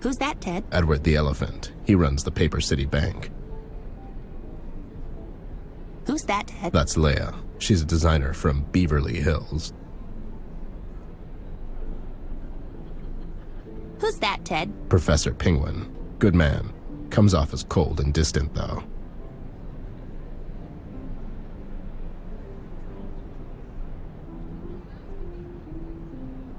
Who's that, Ted? Edward the Elephant. He runs the Paper City Bank. Who's that, Ted? That's Leia. She's a designer from Beverly Hills. Who's that, Ted? Professor Penguin. Good man. Comes off as cold and distant, though.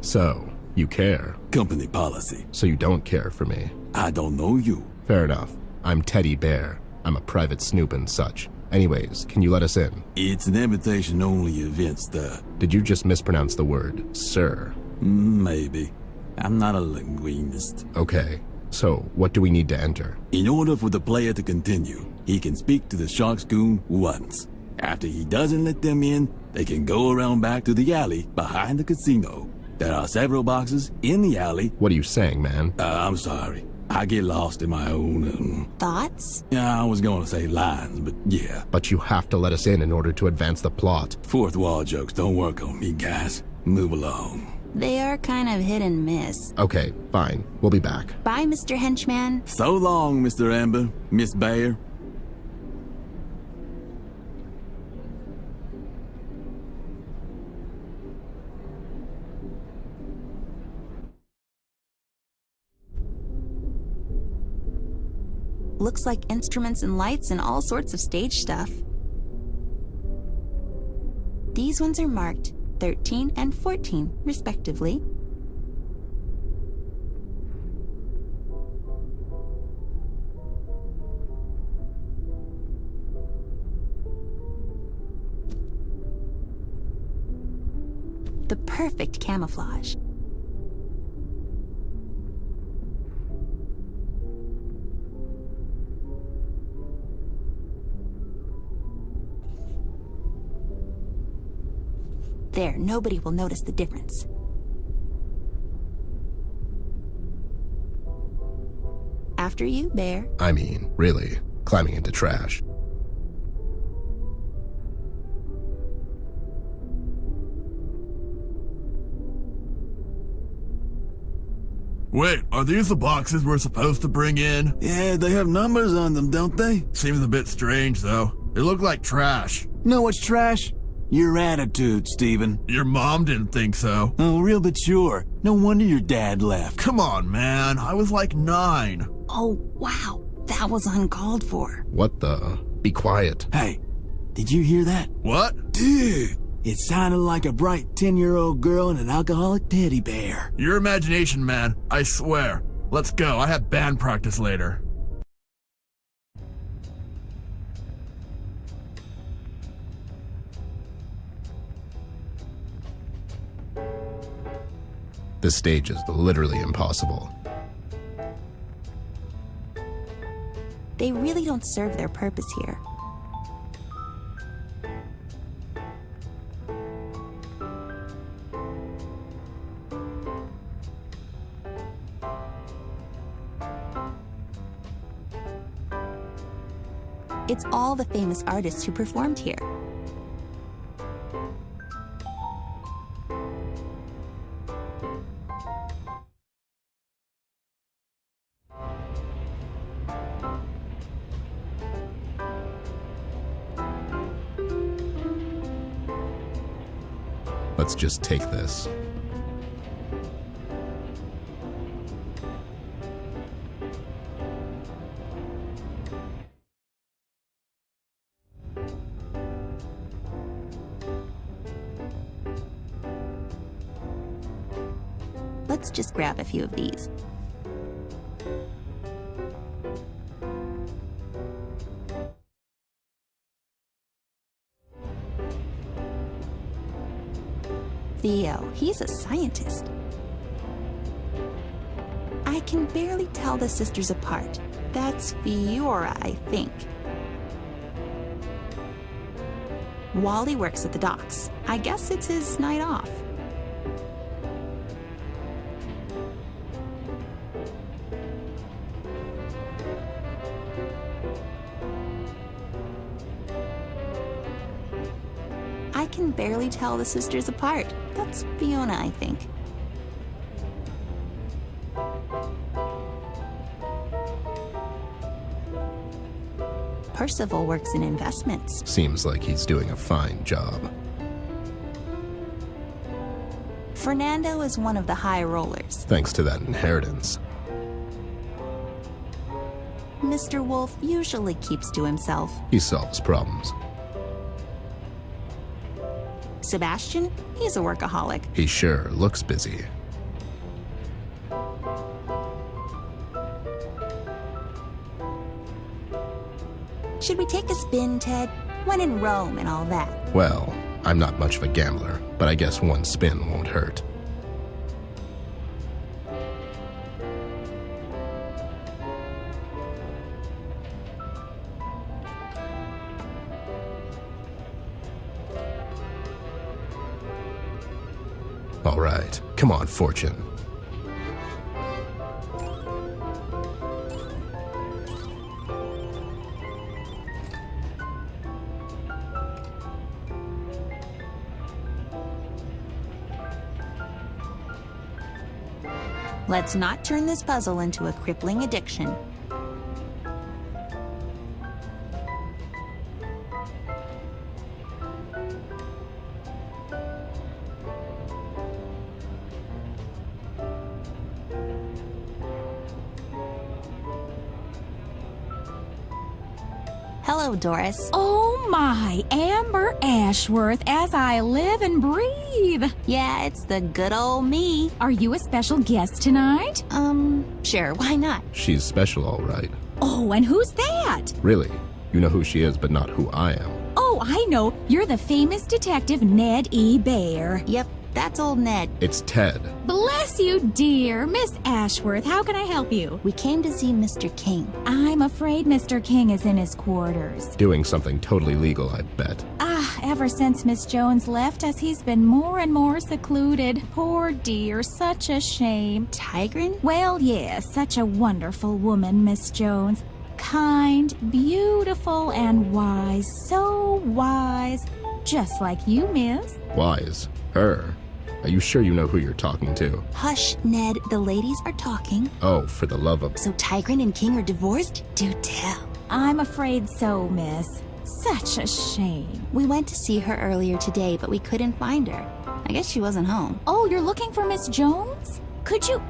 So, you care. Company policy. So you don't care for me. I don't know you. Fair enough. I'm Teddy Bear. I'm a private snoop and such. Anyways, can you let us in? It's an invitation-only event, sir. Did you just mispronounce the word, sir? Maybe. I'm not a linguist. Okay. So, what do we need to enter? In order for the player to continue, he can speak to the Shark's goon once. After he doesn't let them in, they can go around back to the alley behind the casino. There are several boxes in the alley. What are you saying, man? I'm sorry. I get lost in my own, Thoughts? Yeah, I was going to say lines, but yeah. But you have to let us in order to advance the plot. Fourth wall jokes don't work on me, guys. Move along. They are kind of hit and miss. Okay, fine. We'll be back. Bye, Mr. Henchman. So long, Mr. Amber, Miss Bear. Looks like instruments and lights and all sorts of stage stuff. These ones are marked 13 and 14, respectively. The perfect camouflage. There, nobody will notice the difference. After you, Bear. I mean, really, climbing into trash. Wait, are these the boxes we're supposed to bring in? Yeah, they have numbers on them, don't they? Seems a bit strange, though. They look like trash. Know what's trash? Your attitude, Steven. Your mom didn't think so. Oh, real but sure. No wonder your dad left. Come on, man. I was like 9. Oh, wow. That was uncalled for. What the? Be quiet. Hey, did you hear that? What? Dude, it sounded like a bright 10-year-old girl and an alcoholic teddy bear. Your imagination, man. I swear. Let's go. I have band practice later. This stage is literally impossible. They really don't serve their purpose here. It's all the famous artists who performed here. Let's just take this. Let's just grab a few of these. Theo, he's a scientist. I can barely tell the sisters apart. That's Fiora, I think. Wally works at the docks. I guess it's his night off. I can barely tell the sisters apart. That's Fiona, I think. Percival works in investments. Seems like he's doing a fine job. Fernando is one of the high rollers. Thanks to that inheritance. Mr. Wolf usually keeps to himself. He solves problems. Sebastian, he's a workaholic. He sure looks busy. Should we take a spin, Ted? When in Rome and all that. Well, I'm not much of a gambler, but I guess one spin won't hurt. All right, come on, Fortune. Let's not turn this puzzle into a crippling addiction. Hello, Doris. Oh my, Amber Ashworth, as I live and breathe. Yeah, it's the good old me. Are you a special guest tonight? Sure, why not? She's special, all right. Oh, and who's that? Really? You know who she is, but not who I am. Oh, I know. You're the famous detective Ned E. Bear. Yep, that's old Ned. It's Ted. Bless you, dear. Miss Ashworth, how can I help you? We came to see Mr. King. I'm afraid Mr. King is in his quarters. Doing something totally legal, I bet. Ever since Miss Jones left us, he's been more and more secluded. Poor dear, such a shame. Tigran? Well, yes, such a wonderful woman, Miss Jones. Kind, beautiful, and wise. So wise. Just like you, miss. Wise? Her? Are you sure you know who you're talking to? Hush, Ned. The ladies are talking. Oh, for the love of... So Tigran and King are divorced? Do tell. I'm afraid so, miss. Such a shame. We went to see her earlier today, but we couldn't find her. I guess she wasn't home. Oh, you're looking for Miss Jones? Could you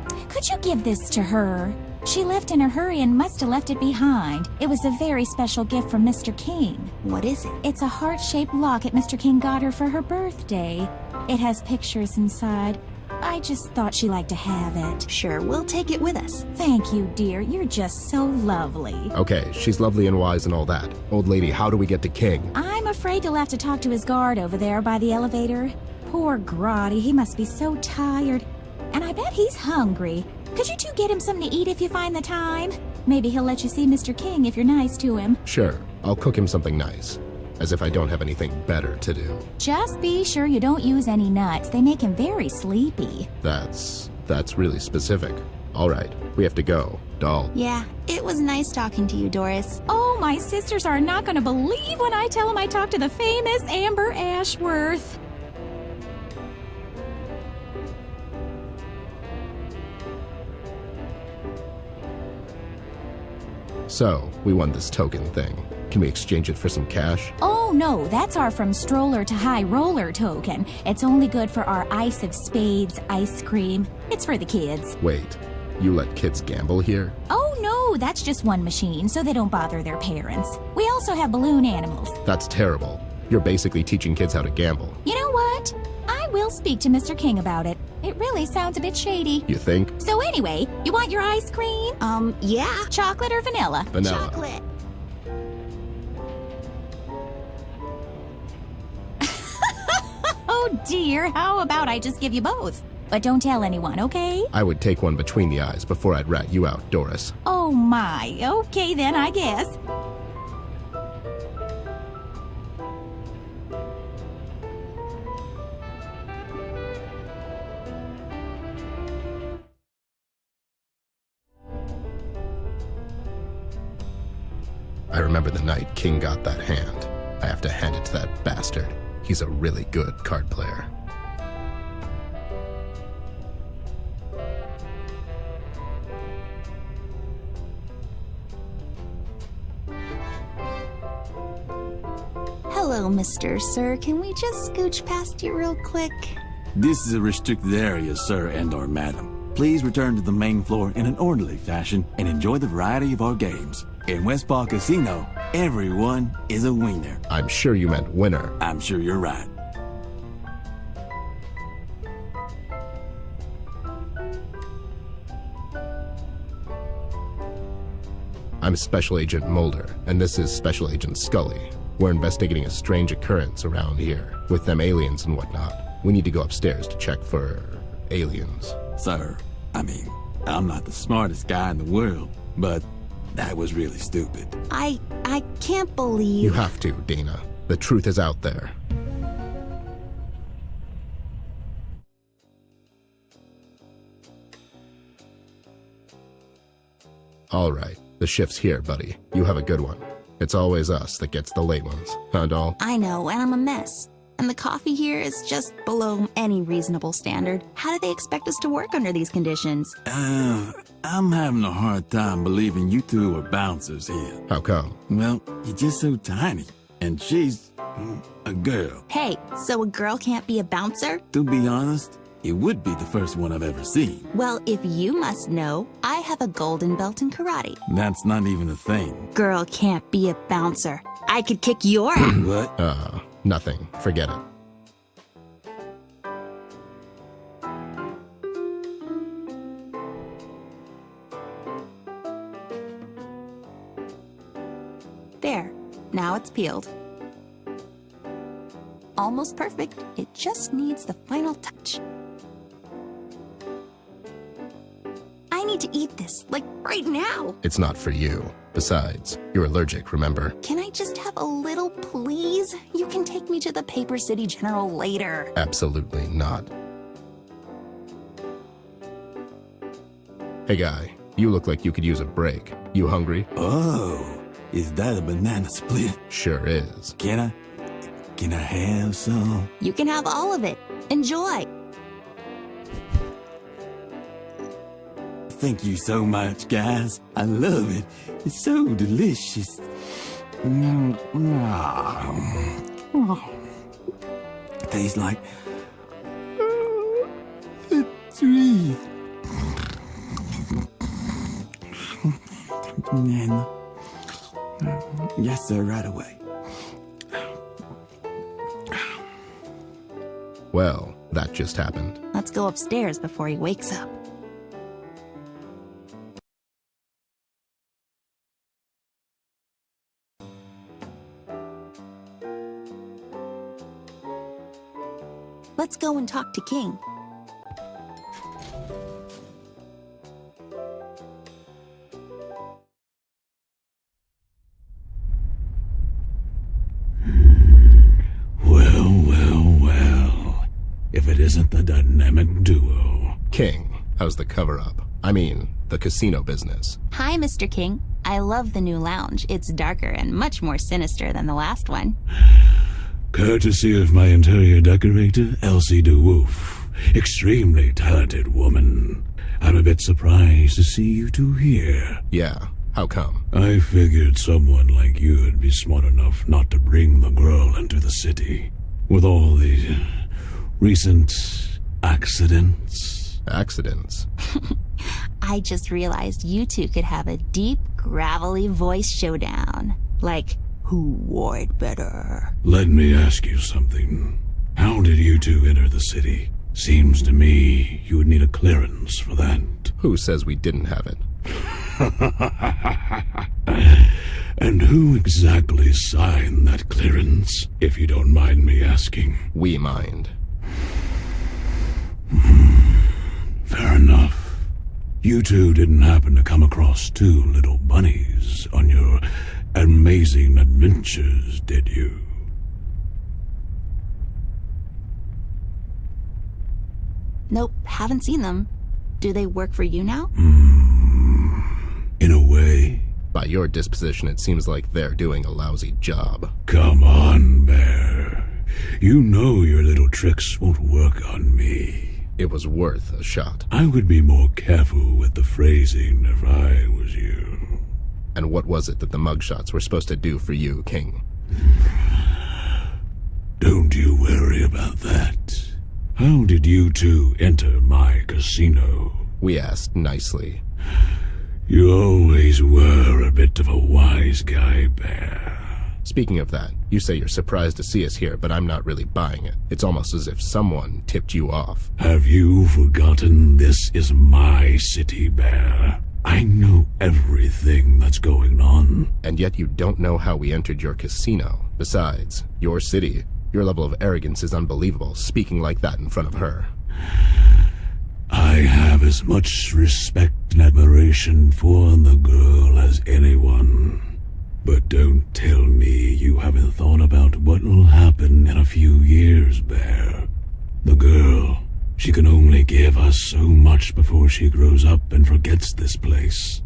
give this to her? She left in a hurry and must have left it behind. It was a very special gift from Mr. King. What is it? It's a heart-shaped locket Mr. King got her for her birthday. It has pictures inside. I just thought she liked to have it. Sure, we'll take it with us. Thank you, dear. You're just so lovely. Okay, she's lovely and wise and all that. Old lady, how do we get to King? I'm afraid you'll have to talk to his guard over there by the elevator. Poor Grotty, he must be so tired. And I bet he's hungry. Could you two get him something to eat if you find the time? Maybe he'll let you see Mr. King if you're nice to him. Sure, I'll cook him something nice. As if I don't have anything better to do. Just be sure you don't use any nuts. They make him very sleepy. That's really specific. All right, we have to go. Doll. Yeah, it was nice talking to you, Doris. Oh, my sisters are not going to believe when I tell them I talked to the famous Amber Ashworth. So, we won this token thing. Can we exchange it for some cash? Oh, no, that's our From Stroller to High Roller token. It's only good for our Ice of Spades ice cream. It's for the kids. Wait, you let kids gamble here? Oh, no, that's just one machine, so they don't bother their parents. We also have balloon animals. That's terrible. You're basically teaching kids how to gamble. You know what? I will speak to Mr. King about it. It really sounds a bit shady. You think? So anyway, you want your ice cream? Yeah. Chocolate or vanilla? Vanilla. Chocolate. Oh dear, how about I just give you both? But don't tell anyone, okay? I would take one between the eyes before I'd rat you out, Doris. Oh my, okay then, I guess. I remember the night King got that hand. I have to hand it to that bastard. He's a really good card player. Hello, Mr. Sir. Can we just scooch past you real quick? This is a restricted area, sir and/or madam. Please return to the main floor in an orderly fashion and enjoy the variety of our games. In West Park Casino, everyone is a winner. I'm sure you meant winner. I'm sure you're right. I'm Special Agent Mulder, and this is Special Agent Scully. We're investigating a strange occurrence around here, with them aliens and whatnot. We need to go upstairs to check for aliens. Sir, I'm not the smartest guy in the world, but that was really stupid. I can't believe... You have to, Dana. The truth is out there. All right, the shift's here, buddy. You have a good one. It's always us that gets the late ones, huh, doll? I know, and I'm a mess. And the coffee here is just below any reasonable standard. How do they expect us to work under these conditions? I'm having a hard time believing you two are bouncers here. How come? Well, you're just so tiny, and she's a girl. Hey, so a girl can't be a bouncer? To be honest, it would be the first one I've ever seen. Well, if you must know, I have a golden belt in karate. That's not even a thing. Girl can't be a bouncer. I could kick your ass. What? Nothing. Forget it. There. Now it's peeled. Almost perfect. It just needs the final touch. I need to eat this, like right now. It's not for you. Besides, you're allergic, remember? Can I just have a little, please? You can take me to the Paper City General later. Absolutely not. Hey guy, you look like you could use a break. You hungry? Oh, is that a banana split? Sure is. Can I have some? You can have all of it. Enjoy. Thank you so much, guys. I love it. It's so delicious. Tastes like a treat. And yes, sir, right away. Well, that just happened. Let's go upstairs before he wakes up. Let's go and talk to King. Well. If it isn't the dynamic duo. King, how's the cover-up? I mean, the casino business. Hi, Mr. King. I love the new lounge. It's darker and much more sinister than the last one. Courtesy of my interior decorator, Elsie DeWolf. Extremely talented woman. I'm a bit surprised to see you two here. Yeah, how come? I figured someone like you would be smart enough not to bring the girl into the city. With all the recent accidents. Accidents? I just realized you two could have a deep, gravelly voice showdown. Like, who wore it better? Let me ask you something. How did you two enter the city? Seems to me you would need a clearance for that. Who says we didn't have it? And who exactly signed that clearance, if you don't mind me asking? We mind. Fair enough. You two didn't happen to come across two little bunnies on your amazing adventures, did you? Nope, haven't seen them. Do they work for you now? In a way. By your disposition, it seems like they're doing a lousy job. Come on, Bear. You know your little tricks won't work on me. It was worth a shot. I would be more careful with the phrasing if I was you. And what was it that the mugshots were supposed to do for you, King? Don't you worry about that. How did you two enter my casino? We asked nicely. You always were a bit of a wise guy, Bear. Speaking of that, you say you're surprised to see us here, but I'm not really buying it. It's almost as if someone tipped you off. Have you forgotten this is my city, Bear? I know everything that's going on. And yet you don't know how we entered your casino. Besides, your city, your level of arrogance is unbelievable, speaking like that in front of her. I have as much respect and admiration for the girl as anyone. But don't tell me you haven't thought about what'll happen in a few years, Bear. The girl, she can only give us so much before she grows up and forgets this place.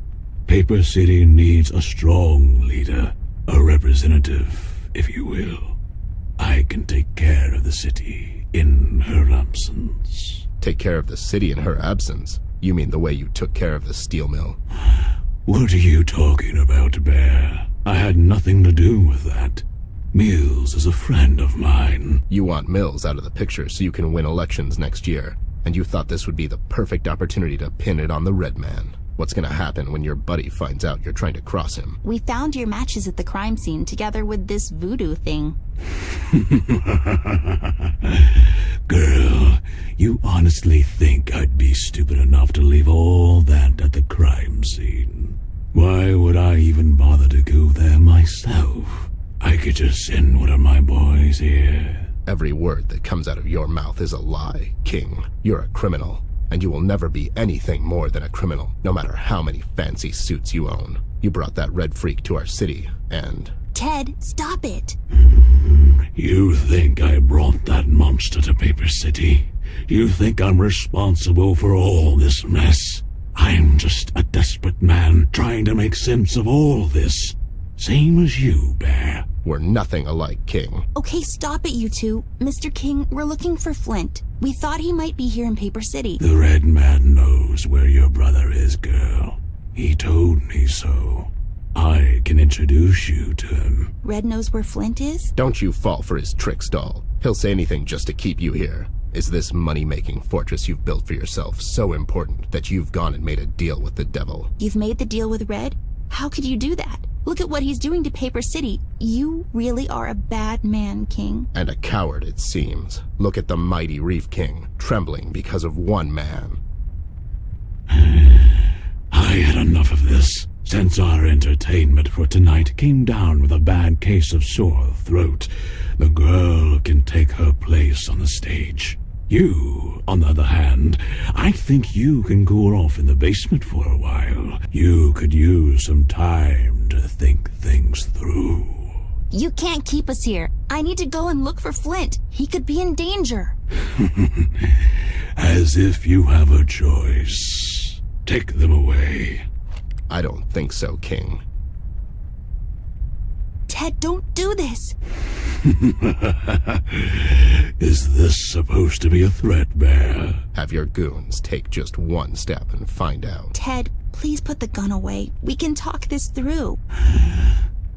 Paper City needs a strong leader, a representative, if you will. I can take care of the city in her absence. Take care of the city in her absence? You mean the way you took care of the steel mill? What are you talking about, Bear? I had nothing to do with that. Mills is a friend of mine. You want Mills out of the picture so you can win elections next year, and you thought this would be the perfect opportunity to pin it on the Red Man. What's gonna happen when your buddy finds out you're trying to cross him? We found your matches at the crime scene together with this voodoo thing. Girl, you honestly think I'd be stupid enough to leave all that at the crime scene? Why would I even bother to go there myself? I could just send one of my boys here. Every word that comes out of your mouth is a lie, King. You're a criminal, and you will never be anything more than a criminal, no matter how many fancy suits you own. You brought that red freak to our city, and... Ted, stop it! You think I brought that monster to Paper City? You think I'm responsible for all this mess? I'm just a desperate man trying to make sense of all this. Same as you, Bear. We're nothing alike, King. Okay, stop it, you two. Mr. King, we're looking for Flint. We thought he might be here in Paper City. The Red Man knows where your brother is, girl. He told me so. I can introduce you to him. Red knows where Flint is? Don't you fall for his tricks, doll. He'll say anything just to keep you here. Is this money-making fortress you've built for yourself so important that you've gone and made a deal with the devil? You've made the deal with Red? How could you do that? Look at what he's doing to Paper City. You really are a bad man, King. And a coward, it seems. Look at the mighty Reef King, trembling because of one man. I had enough of this. Since our entertainment for tonight came down with a bad case of sore throat, the girl can take her place on the stage. You, on the other hand, I think you can cool off in the basement for a while. You could use some time to think things through. You can't keep us here. I need to go and look for Flint. He could be in danger. As if you have a choice. Take them away. I don't think so, King. Ted, don't do this. Is this supposed to be a threat, Bear? Have your goons take just one step and find out. Ted, please put the gun away. We can talk this through.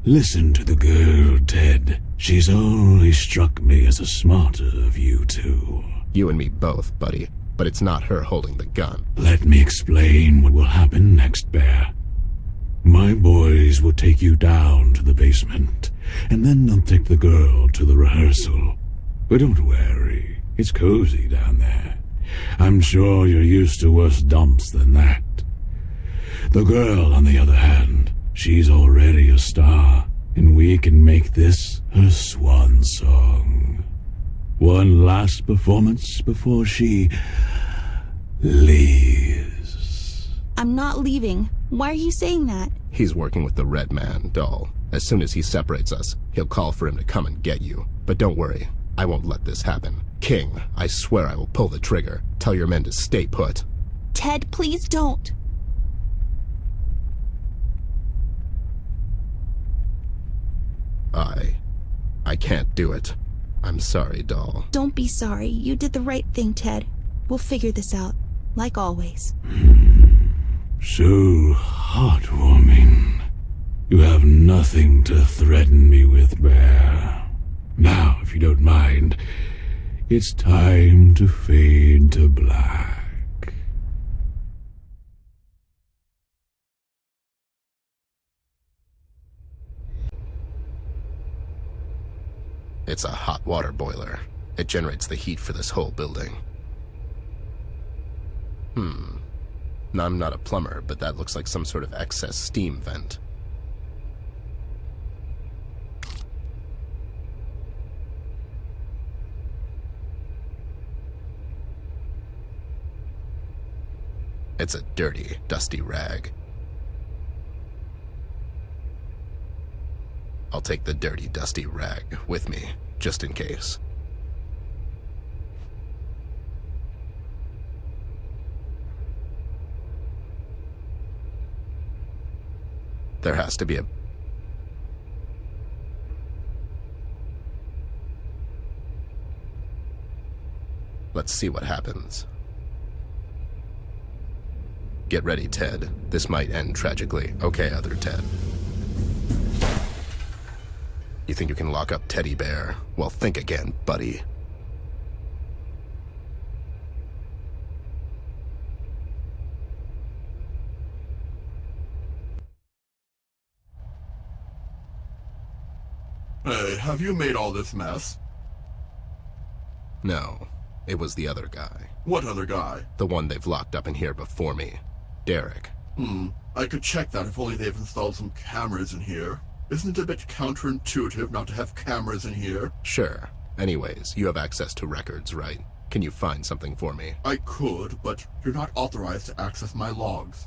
Listen to the girl, Ted. She's always struck me as the smarter of you two. You and me both, buddy. But it's not her holding the gun. Let me explain what will happen next, Bear. My boys will take you down to the basement, and then they'll take the girl to the rehearsal. But don't worry, it's cozy down there. I'm sure you're used to worse dumps than that. The girl, on the other hand, she's already a star, and we can make this her swan song. One last performance before she leaves. I'm not leaving. Why are you saying that? He's working with the Red Man, doll. As soon as he separates us, he'll call for him to come and get you. But don't worry, I won't let this happen. King, I swear I will pull the trigger. Tell your men to stay put. Ted, please don't. I can't do it. I'm sorry, doll. Don't be sorry. You did the right thing, Ted. We'll figure this out, like always. So heartwarming. You have nothing to threaten me with, Bear. Now, if you don't mind, it's time to fade to black. It's a hot water boiler. It generates the heat for this whole building. I'm not a plumber, but that looks like some sort of excess steam vent. It's a dirty, dusty rag. I'll take the dirty, dusty rag with me, just in case. There has to be a... Let's see what happens. Get ready, Ted. This might end tragically. Okay, other Ted. You think you can lock up Teddy Bear? Well, think again, buddy. Hey, have you made all this mess? No, it was the other guy. What other guy? The one they've locked up in here before me. Derek. I could check that if only they've installed some cameras in here. Isn't it a bit counterintuitive not to have cameras in here? Sure. Anyways, you have access to records, right? Can you find something for me? I could, but you're not authorized to access my logs.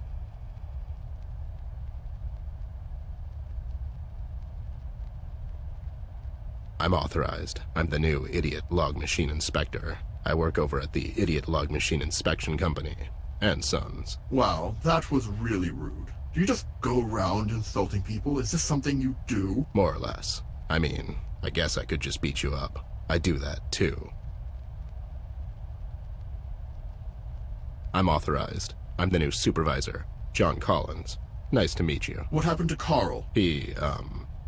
I'm authorized. I'm the new Idiot Log Machine Inspector. I work over at the Idiot Log Machine Inspection Company. And Sons. Wow, that was really rude. Do you just go around insulting people? Is this something you do? More or less. I mean, I guess I could just beat you up. I do that, too. I'm authorized. I'm the new supervisor, John Collins. Nice to meet you. What happened to Carl? He,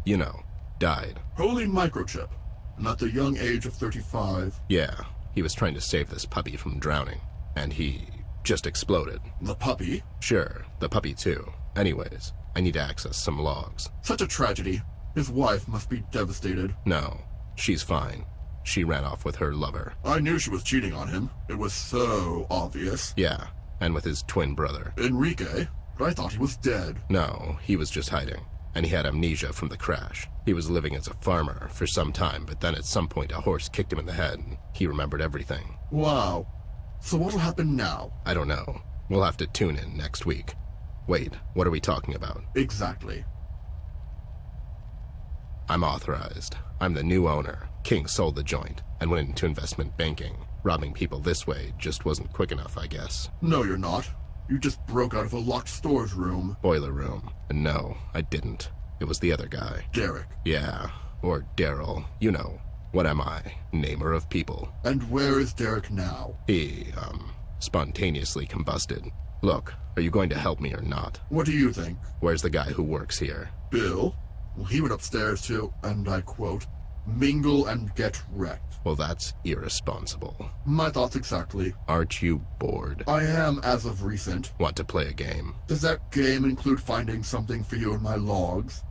you know, died. Holy microchip. And at the young age of 35. Yeah, he was trying to save this puppy from drowning. And he just exploded. The puppy? Sure, the puppy too. Anyways, I need to access some logs. Such a tragedy. His wife must be devastated. No, she's fine. She ran off with her lover. I knew she was cheating on him. It was so obvious. Yeah, and with his twin brother. Enrique? But I thought he was dead. No, he was just hiding. And he had amnesia from the crash. He was living as a farmer for some time, but then at some point a horse kicked him in the head and he remembered everything. Wow. So what'll happen now? I don't know. We'll have to tune in next week. Wait, what are we talking about? Exactly. I'm authorized. I'm the new owner. King sold the joint and went into investment banking. Robbing people this way just wasn't quick enough, I guess. No, you're not. You just broke out of a locked storage room. Boiler room. And no, I didn't. It was the other guy. Derek. Yeah, or Daryl. You know. What am I? Namer of people. And where is Derek now? He, spontaneously combusted. Look, are you going to help me or not? What do you think? Where's the guy who works here? Bill? Well, he went upstairs to, and I quote, mingle and get wrecked. Well, that's irresponsible. My thoughts exactly. Aren't you bored? I am as of recent. Want to play a game? Does that game include finding something for you in my logs?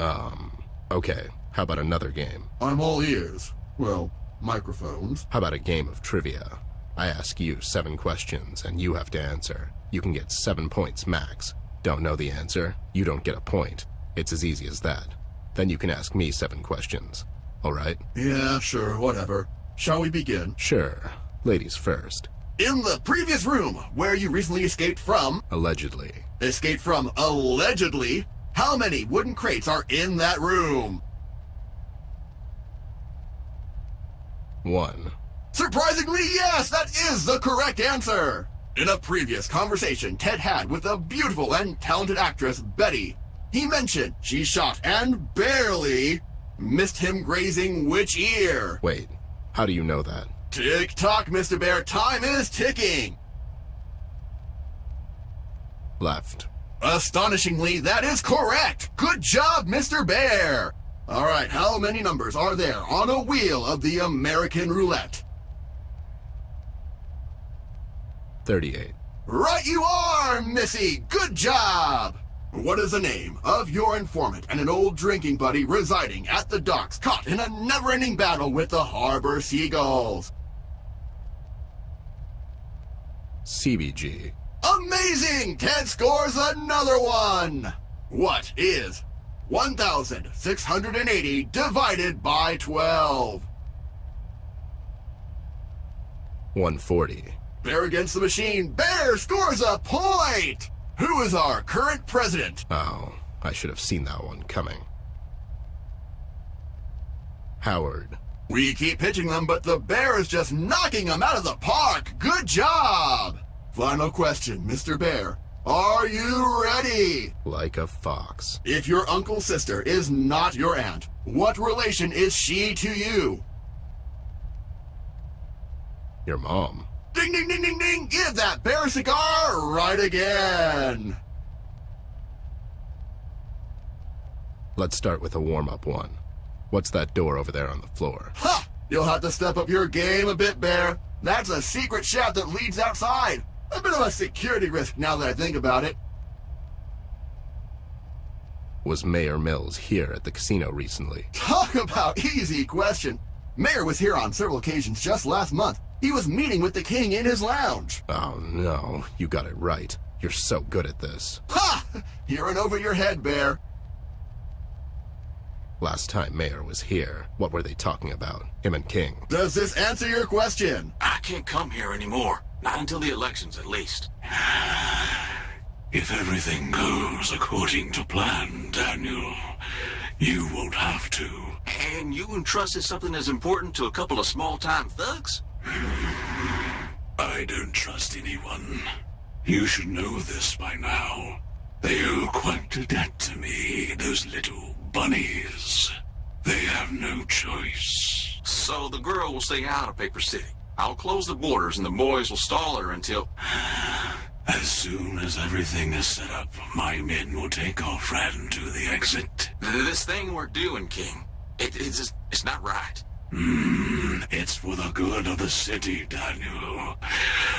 Okay. How about another game? I'm all ears. Well, microphones. How about a game of trivia? I ask you 7 questions, and you have to answer. You can get 7 points max. Don't know the answer? You don't get a point. It's as easy as that. Then you can ask me 7 questions. All right? Yeah, sure, whatever. Shall we begin? Sure. Ladies first. In the previous room, where you recently escaped from... Allegedly. Escaped from allegedly? How many wooden crates are in that room? 1. Surprisingly, yes, that is the correct answer. In a previous conversation Ted had with a beautiful and talented actress, Betty, he mentioned she shot and barely missed him grazing which ear? Wait, how do you know that? Tick-tock, Mr. Bear, time is ticking. Left. Astonishingly, that is correct. Good job, Mr. Bear. All right, how many numbers are there on a wheel of the American roulette? 38. Right you are, Missy! Good job! What is the name of your informant and an old drinking buddy residing at the docks, caught in a never-ending battle with the harbor seagulls? CBG. Amazing! Ted scores another one! What is 1,680 divided by 12? 140. Bear against the machine. Bear scores a point! Who is our current president? Oh, I should have seen that one coming. Howard. We keep pitching them, but the Bear is just knocking them out of the park. Good job! Final question, Mr. Bear. Are you ready? Like a fox. If your uncle's sister is not your aunt, what relation is she to you? Your mom. Ding, ding, ding, ding, ding! Give that bear a cigar right again! Let's start with a warm-up one. What's that door over there on the floor? Ha! You'll have to step up your game a bit, Bear. That's a secret shaft that leads outside. A bit of a security risk now that I think about it. Was Mayor Mills here at the casino recently? Talk about easy question. Mayor was here on several occasions just last month. He was meeting with the king in his lounge. Oh no, you got it right. You're so good at this. Ha! You're in over your head, Bear. Last time Mayor was here, what were they talking about? Him and King. Does this answer your question? I can't come here anymore. Not until the elections, at least. If everything goes according to plan, Daniel, you won't have to. And you entrusted something as important to a couple of small-time thugs? I don't trust anyone. You should know this by now. They owe quite a debt to me, those little bunnies. They have no choice. So the girl will stay out of Paper City. I'll close the borders and the boys will stall her until... As soon as everything is set up, my men will take our friend to the exit. This thing we're doing, King, it's not right. It's for the good of the city, Daniel.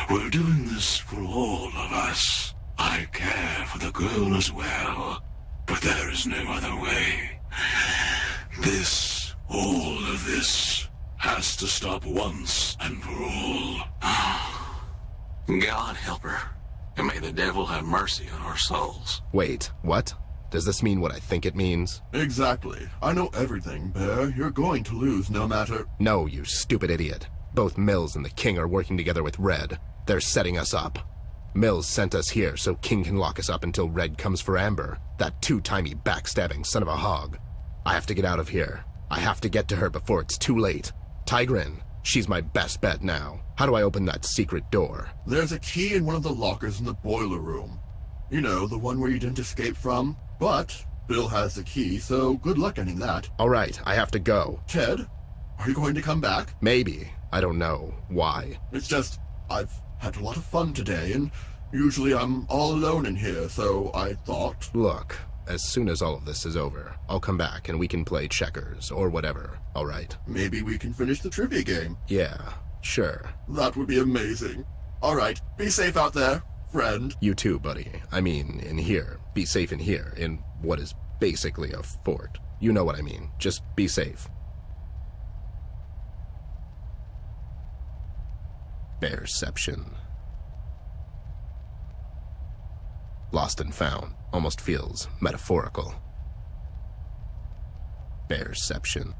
We're doing this for all of us. I care for the girl as well, but there is no other way. All of this, has to stop once and for all. God help her, and may the devil have mercy on our souls. Wait, what? Does this mean what I think it means? Exactly. I know everything, Bear. You're going to lose no matter... No, you stupid idiot. Both Mills and the King are working together with Red. They're setting us up. Mills sent us here so King can lock us up until Red comes for Amber, that two-timey backstabbing son of a hog. I have to get out of here. I have to get to her before it's too late. Tigrin, she's my best bet now. How do I open that secret door? There's a key in one of the lockers in the boiler room. You know, the one where you didn't escape from. But Bill has the key, so good luck getting that. All right, I have to go. Ted, are you going to come back? Maybe. I don't know. Why? It's just, I've had a lot of fun today, and usually I'm all alone in here, so I thought... Look, as soon as all of this is over, I'll come back and we can play checkers or whatever, all right? Maybe we can finish the trivia game. Yeah, sure. That would be amazing. All right, be safe out there, friend. You too, buddy. I mean, in here. Be safe in here, in what is basically a fort. You know what I mean. Just be safe. Bearception. Lost and found almost feels metaphorical. Bearception.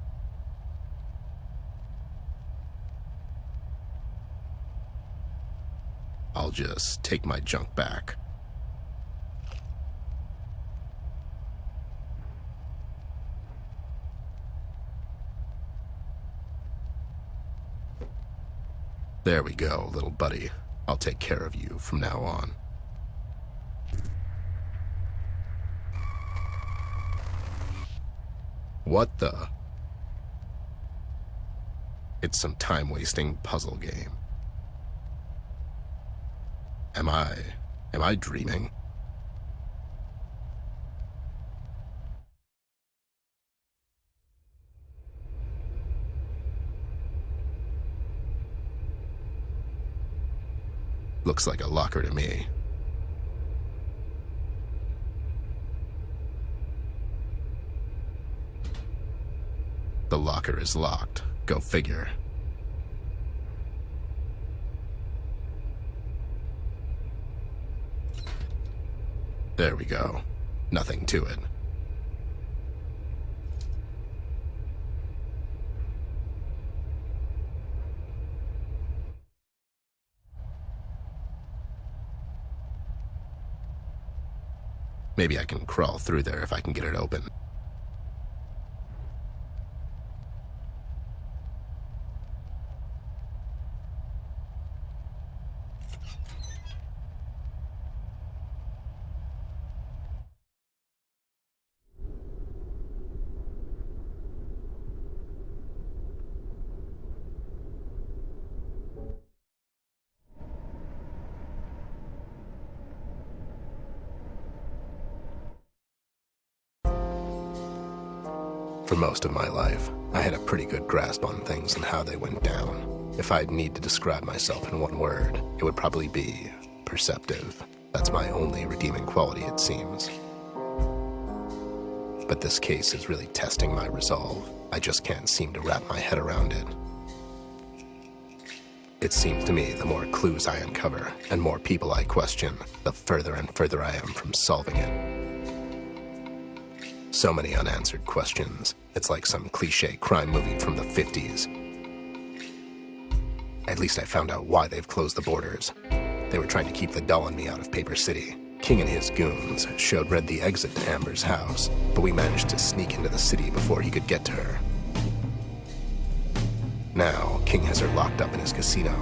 I'll just take my junk back. There we go, little buddy. I'll take care of you from now on. What the? It's some time-wasting puzzle game. Am I dreaming? Looks like a locker to me. The locker is locked. Go figure. There we go. Nothing to it. Maybe I can crawl through there if I can get it open. For most of my life, I had a pretty good grasp on things and how they went down. If I'd need to describe myself in one word, it would probably be perceptive. That's my only redeeming quality, it seems. But this case is really testing my resolve. I just can't seem to wrap my head around it. It seems to me the more clues I uncover and more people I question, the further and further I am from solving it. So many unanswered questions. It's like some cliché crime movie from the 50s. At least I found out why they've closed the borders. They were trying to keep the doll and me out of Paper City. King and his goons showed Red the exit to Amber's house, but we managed to sneak into the city before he could get to her. Now, King has her locked up in his casino,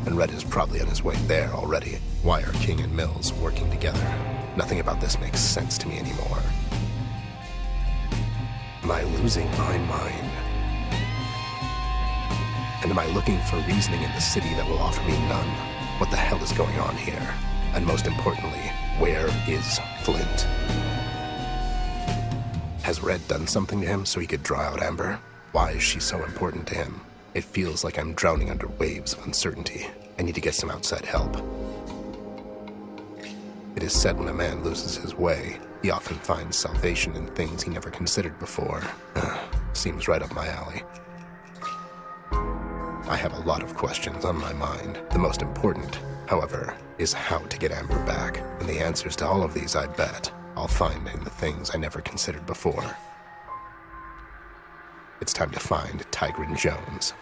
and Red is probably on his way there already. Why are King and Mills working together? Nothing about this makes sense to me anymore. Am I losing my mind? And am I looking for reasoning in the city that will offer me none? What the hell is going on here? And most importantly, where is Flint? Has Red done something to him so he could draw out Amber? Why is she so important to him? It feels like I'm drowning under waves of uncertainty. I need to get some outside help. It is said when a man loses his way, he often finds salvation in things he never considered before. Seems right up my alley. I have a lot of questions on my mind. The most important, however, is how to get Amber back. And the answers to all of these, I bet, I'll find in the things I never considered before. It's time to find Tigran Jones.